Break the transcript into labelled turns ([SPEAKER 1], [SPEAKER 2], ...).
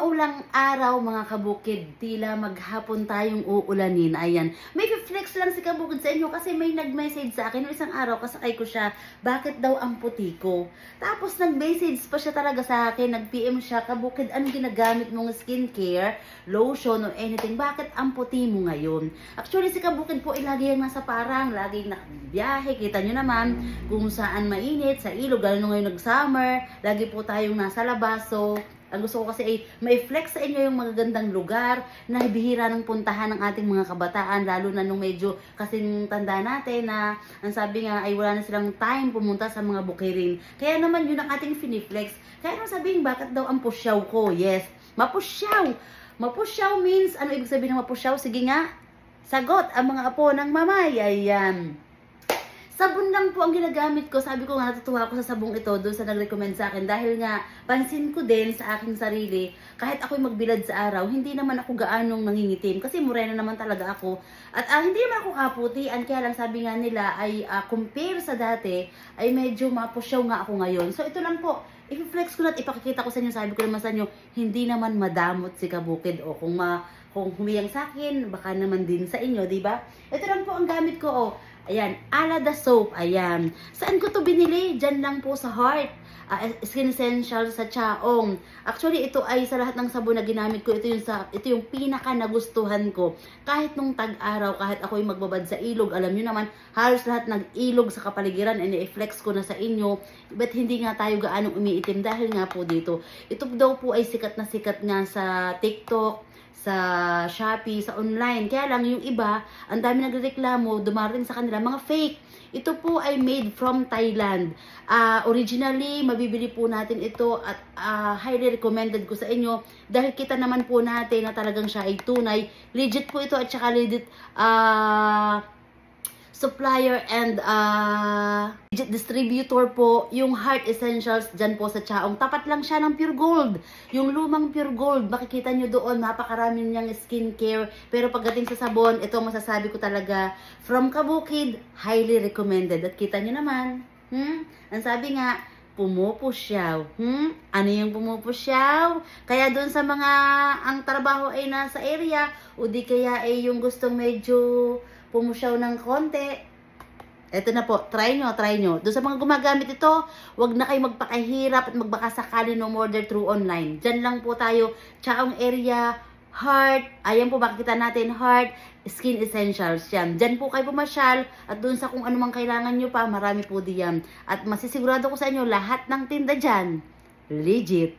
[SPEAKER 1] maulang araw mga kabukid, tila maghapon tayong uulanin. Ayan, may flex lang si kabukid sa inyo kasi may nag-message sa akin noong isang araw, kasakay ko siya, bakit daw ang puti ko? Tapos nag-message pa siya talaga sa akin, nag-PM siya, kabukid, anong ginagamit mong skincare, lotion or anything, bakit ang puti mo ngayon? Actually si kabukid po lagi yung nasa parang, lagi nakabiyahe, kita nyo naman kung saan mainit, sa ilog, lalo na ngayon nag-summer, lagi po tayong nasa labas, so ang gusto ko kasi ay ma-flex sa inyo yung magagandang lugar na bihira ng puntahan ng ating mga kabataan, lalo na nung medyo kasing tanda natin na ang sabi nga ay wala na silang time pumunta sa mga bukirin. Kaya naman yun ang ating finiflex. Kaya nang sabihin bakit daw ang pusyaw ko? Yes, mapusyaw. Mapusyaw means, ano ibig sabihin ng mapusyaw? Sige nga, sagot ang mga apo ng mamay. Ayan. Sabon lang po ang ginagamit ko. Sabi ko nga, natutuwa ako sa sabong ito doon sa nag-recommend sa akin. Dahil nga, pansin ko din sa aking sarili, kahit ako'y magbilad sa araw, hindi naman ako gaanong nangingitim. Kasi morena naman talaga ako. At hindi naman ako kaputian. Kaya lang sabi nga nila ay compare sa dati, ay medyo mapusyaw nga ako ngayon. So ito lang po, i-flex ko na at ipakikita ko sa inyo. Sabi ko naman sa inyo, hindi naman madamot si kabukid. O kung humiyang sa akin, baka naman din sa inyo, di ba? Ito lang po ang gamit ko, oh. Ayan, Alada soap, ayan. Saan ko to binili? Diyan lang po sa Heart. Skin Essential sa Chaong. Actually, ito ay sa lahat ng sabon na ginamit ko, ito yung pinaka nagustuhan ko. Kahit nung tag-araw, kahit ako'y magbabad sa ilog, alam niyo naman, halos lahat nag-ilog sa kapaligiran, and i-flex ko na sa inyo. But hindi nga tayo gaanong umiitim dahil nga po dito. Ito daw po ay sikat na sikat nga sa TikTok, sa Shopee, sa online. Kaya lang yung iba, ang dami nagreklamo, dumaring sa kanila, mga fake. Ito po ay made from Thailand. Originally, mabibili po natin ito at highly recommended ko sa inyo dahil kita naman po natin na talagang siya ay tunay. Legit po ito at saka legit supplier and legit distributor po yung Heart Essentials dyan po sa Chaong. Tapat lang siya ng Pure Gold. Yung lumang Pure Gold, makikita nyo doon, napakarami niyang skincare. Pero pagdating sa sabon, ito masasabi ko talaga, from kabukid, highly recommended. At kita nyo naman, ang sabi nga, pumupusyaw. Ano yung pumupusyaw? Kaya doon sa mga ang trabaho ay nasa area, o di kaya ay yung gustong medyo pumusyaw ng konti. Ito na po, try nyo. Doon sa mga gumagamit ito, wag na kayo magpakahirap at magbakasakali no order through online. Diyan lang po tayo, Chaong area, Heart, ayan po makikita natin, Heart, Skin Essentials yan. Diyan po kayo pumasyal at doon sa kung anumang kailangan nyo pa, marami po diyan. At masisigurado ko sa inyo, lahat ng tinda dyan, legit.